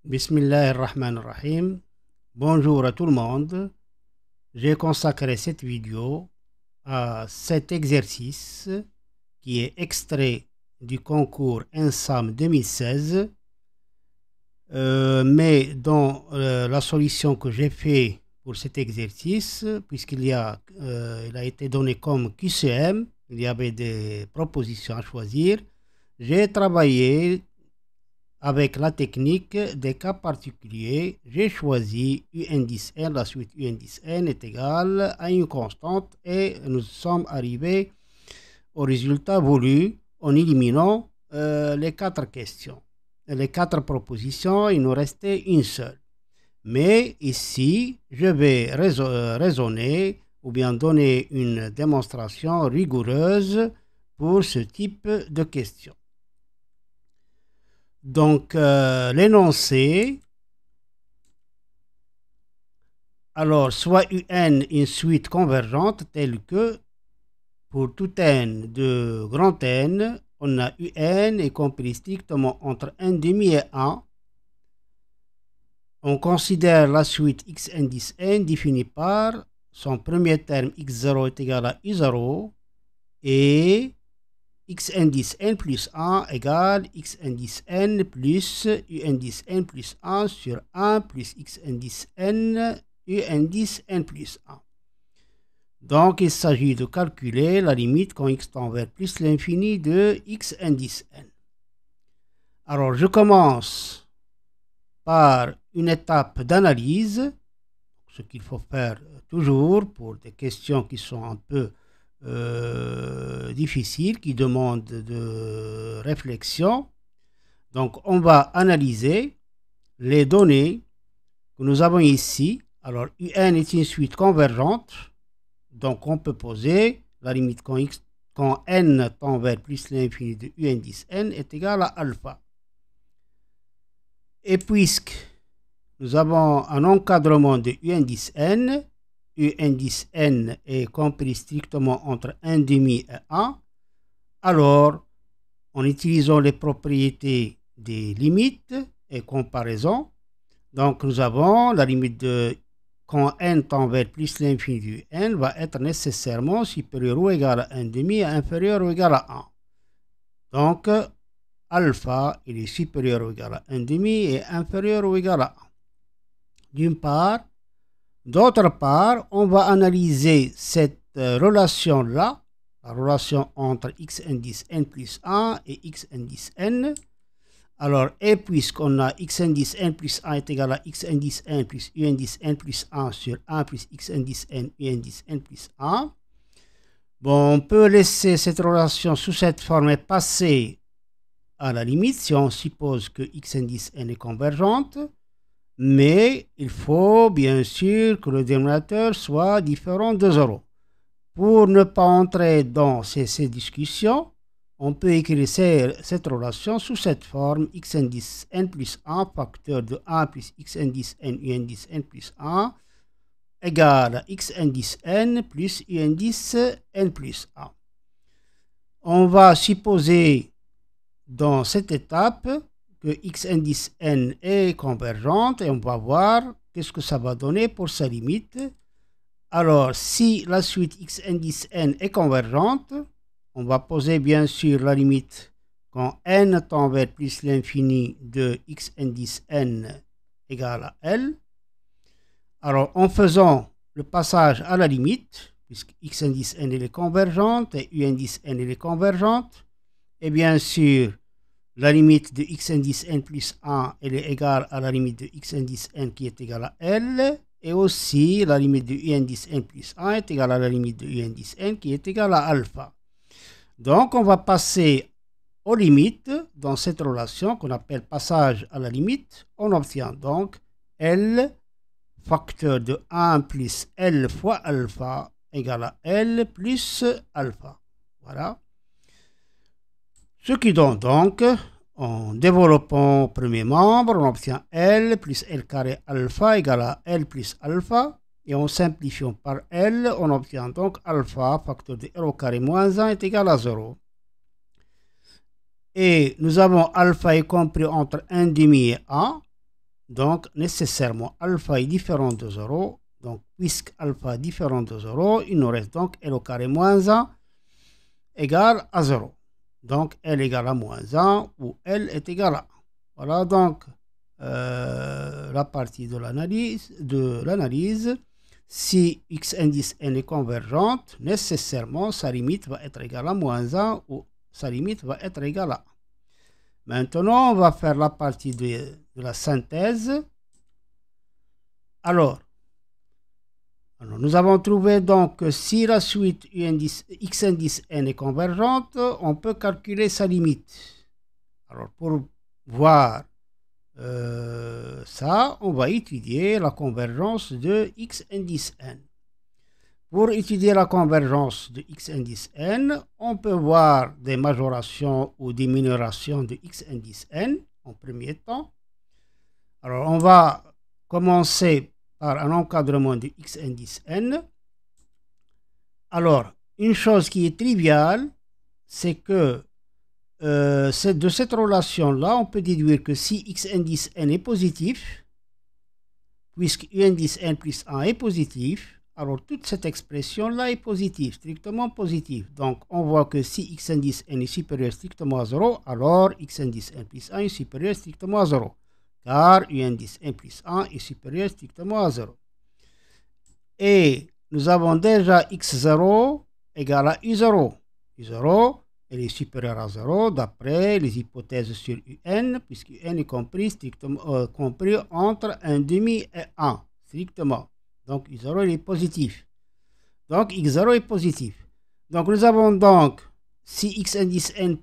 Bismillahirrahmanirrahim. Bonjour à tout le monde. J'ai consacré cette vidéo à cet exercice qui est extrait du concours ENSAM 2016. Mais dans la solution que j'ai fait pour cet exercice, puisqu'il a été donné comme QCM, il y avait des propositions à choisir, j'ai travaillé avec la technique des cas particuliers. J'ai choisi UN10N, la suite UN10N est égale à une constante et nous sommes arrivés au résultat voulu en éliminant les 4 questions. Les 4 propositions, il nous restait une seule. Mais ici, je vais raisonner ou bien donner une démonstration rigoureuse pour ce type de questions. Donc, l'énoncé, alors, soit UN une suite convergente telle que pour tout n de grand N, on a UN est compris strictement entre 1,5 et 1. On considère la suite xn10n définie par son premier terme x0 est égal à u0 et xn10n plus 1 égale xn10n plus un10n plus 1 sur 1 plus xn10n un10n plus 1. Donc, il s'agit de calculer la limite quand x tend vers plus l'infini de xn10n. Alors, je commence par une étape d'analyse, ce qu'il faut faire toujours pour des questions qui sont un peu difficiles, qui demandent de réflexion. Donc, on va analyser les données que nous avons ici. Alors, UN est une suite convergente. Donc, on peut poser la limite quand n tend vers plus l'infini de UN10n est égal à alpha. Et puisque nous avons un encadrement de UN10n, UN10n est compris strictement entre 1,5 et 1, alors, en utilisant les propriétés des limites et comparaison, donc nous avons la limite de quand n tend vers plus l'infini du n va être nécessairement supérieur ou égal à 1,5 et inférieur ou égal à 1. Donc, alpha, il est supérieur ou égal à 1,5 et inférieur ou égal à 1. D'une part. D'autre part, on va analyser cette relation-là, la relation entre xn10n plus 1 et xn10n. Alors, et puisqu'on a xn10n plus 1 est égal à xn10n plus un10n plus 1 sur 1 plus xn10n un10n plus 1, bon, on peut laisser cette relation sous cette forme et passer à la limite si on suppose que xn10n est convergente. Mais il faut bien sûr que le dénominateur soit différent de 0. Pour ne pas entrer dans ces discussions, on peut écrire cette relation sous cette forme xn10n plus 1 facteur de 1 plus xn10n un10n plus 1 égale à xn10n plus un10n plus 1. On va supposer dans cette étape que xn10n est convergente et on va voir qu'est-ce que ça va donner pour sa limite. Alors, si la suite xn10n est convergente, on va poser bien sûr la limite quand n tend vers plus l'infini de xn10n égale à L. Alors, en faisant le passage à la limite, puisque xn10n est convergente et un10n est convergente, et bien sûr, la limite de xn10n plus 1 elle est égale à la limite de xn10n qui est égale à L. Et aussi, la limite de un10n plus 1 est égale à la limite de un10n qui est égale à alpha. Donc, on va passer aux limites dans cette relation qu'on appelle passage à la limite. On obtient donc L facteur de 1 plus L fois alpha égale à L plus alpha. Voilà. Ce qui donne donc, en développant premier membre, on obtient L plus L carré alpha égale à L plus alpha. Et en simplifiant par L, on obtient donc alpha facteur de L au carré moins 1 est égal à 0. Et nous avons alpha est compris entre 1,5 et 1. Donc, nécessairement, alpha est différent de 0. Donc, puisque alpha est différent de 0, il nous reste donc L au carré moins 1 égale à 0. Donc, L égale à moins 1 ou L est égal à 1. Voilà donc la partie de l'analyse. Si x indice n est convergente, nécessairement, sa limite va être égale à moins 1 ou sa limite va être égale à 1. Maintenant, on va faire la partie de la synthèse. Alors, nous avons trouvé donc que si la suite x indice n est convergente, on peut calculer sa limite. Alors, pour voir ça, on va étudier la convergence de x indice n. Pour étudier la convergence de x indice n, on peut voir des majorations ou des minorations de x indice n en premier temps. Alors, on va commencer par un encadrement de x indice n. Alors, une chose qui est triviale, c'est que de cette relation-là, on peut déduire que si x indice n est positif, puisque u indice n plus 1 est positif, alors toute cette expression-là est positive, strictement positive. Donc, on voit que si x indice n est supérieur strictement à 0, alors x indice n plus 1 est supérieur strictement à 0. Car u indice n plus 1 est supérieur strictement à 0. Et nous avons déjà x0 égale à u0. u0, elle est supérieure à 0 d'après les hypothèses sur un, puisque un est compris entre 1,5 et 1, strictement. Donc, u0 il est positif. Donc, x0 est positif. Donc, nous avons donc, si x indice n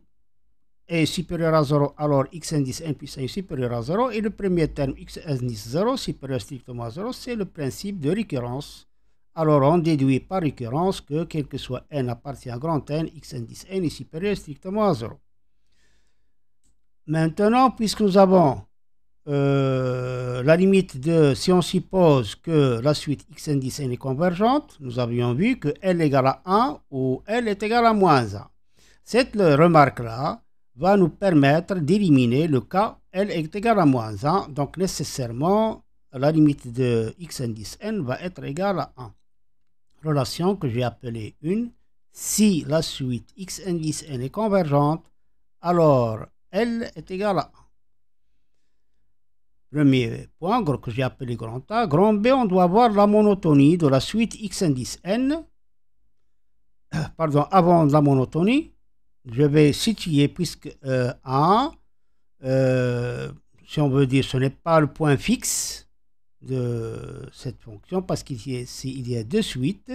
est supérieur à 0, alors x indice n plus 1 est supérieur à 0. Et le premier terme, x indice 0, supérieur strictement à 0, c'est le principe de récurrence. Alors, on déduit par récurrence que, quel que soit n appartient à grand N, x indice n est supérieur strictement à 0. Maintenant, puisque nous avons la limite de, si on suppose que la suite x indice n est convergente, nous avions vu que L égale à 1 ou L est égal à moins 1. Cette remarque-là va nous permettre d'éliminer le cas L est égal à moins 1. Donc, nécessairement, la limite de x indice n va être égale à 1. Relation que j'ai appelée une. Si la suite x indice n est convergente, alors L est égal à 1. Premier point que j'ai appelé grand A. Grand B, on doit voir la monotonie de la suite x indice n. Pardon, avant la monotonie, je vais situer, puisque A, si on veut dire, ce n'est pas le point fixe de cette fonction, parce qu'il y a deux suites,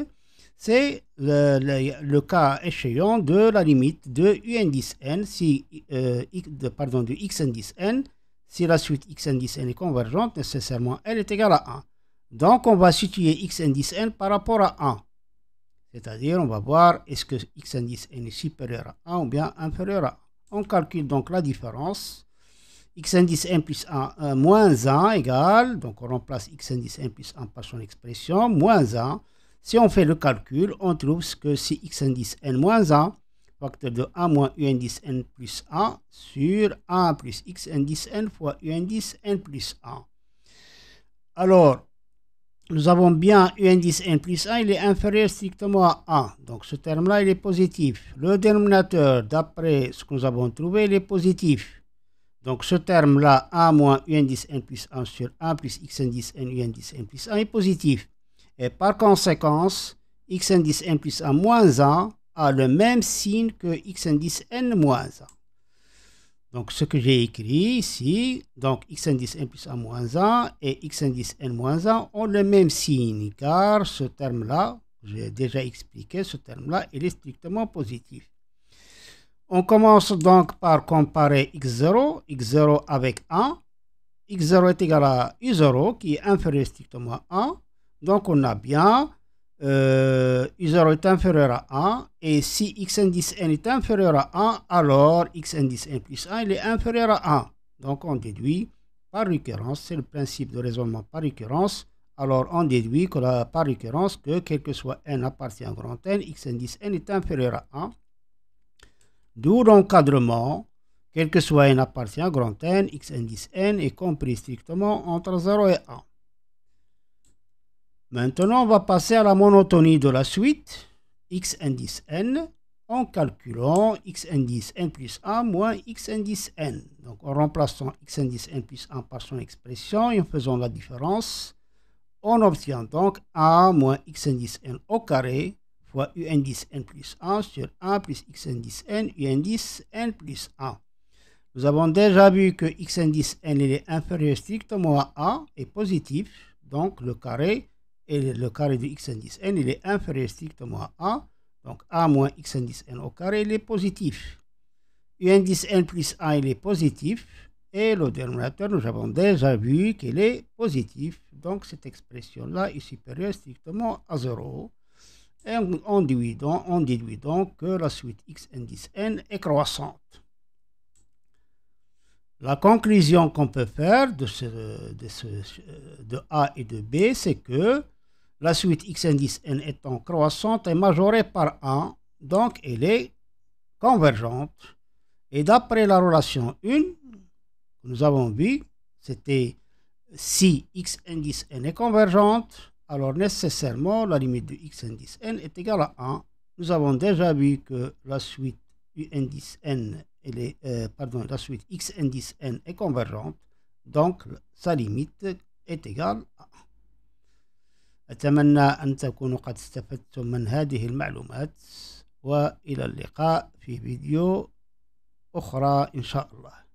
c'est le cas échéant de la limite de u indice n, de x indice n. Si la suite x indice n est convergente, nécessairement L est égal à 1. Donc, on va situer x indice n par rapport à 1. C'est-à-dire, on va voir est-ce que x indice n est supérieur à 1 ou bien inférieur à 1. On calcule donc la différence. X indice n plus 1 moins 1 égale, donc on remplace x indice n plus 1 par son expression, moins 1. Si on fait le calcul, on trouve que si x indice n moins 1, facteur de 1 moins u indice n plus 1 sur 1 plus x indice n fois u indice n plus 1. Alors, nous avons bien u indice n plus 1, il est inférieur strictement à 1. Donc, ce terme-là, il est positif. Le dénominateur, d'après ce que nous avons trouvé, il est positif. Donc, ce terme-là, 1 moins u indice n plus 1 sur 1 plus x indice n u indice n plus 1 est positif. Et par conséquence, x indice n plus 1 moins 1 a le même signe que x indice n moins 1. Donc, ce que j'ai écrit ici, donc x indice n plus 1 moins 1 et x indice n moins 1 ont le même signe, car ce terme-là, j'ai déjà expliqué, ce terme-là, il est strictement positif. On commence donc par comparer x0 avec 1. x0 est égal à u0, qui est inférieur strictement à 1. Donc, on a bien u0 est inférieur à 1, et si x indice n est inférieur à 1, alors x indice n plus 1 il est inférieur à 1. Donc on déduit par récurrence, c'est le principe de raisonnement par récurrence. Alors on déduit que par récurrence que quel que soit n appartient à grand N, x indice n est inférieur à 1. D'où l'encadrement quel que soit n appartient à grand N, x indice n est compris strictement entre 0 et 1. Maintenant, on va passer à la monotonie de la suite x indice n en calculant x indice n plus 1 moins x indice n. Donc, en remplaçant x indice n plus 1 par son expression et en faisant la différence, on obtient donc 1 moins x indice n au carré fois u indice n plus 1 sur 1 plus x indice n, u indice n plus 1. Nous avons déjà vu que x indice n est inférieur strictement à 1 et positif, donc le carré de x indice n il est inférieur strictement à 1, donc 1 moins x indice n au carré il est positif. U indice n plus 1 il est positif et le dénominateur nous avons déjà vu qu'il est positif, donc cette expression là est supérieure strictement à 0 et on déduit donc que la suite x indice n est croissante. La conclusion qu'on peut faire de A et de B, c'est que la suite x indice n étant croissante est majorée par 1, donc elle est convergente. Et d'après la relation 1, que nous avons vu, c'était si x indice n est convergente, alors nécessairement la limite de x indice n est égale à 1. Nous avons déjà vu que la suite u indice n, la suite x indice n est convergente, donc sa limite est égale à 1. أتمنى أن تكونوا قد استفدتم من هذه المعلومات وإلى اللقاء في فيديو أخرى إن شاء الله.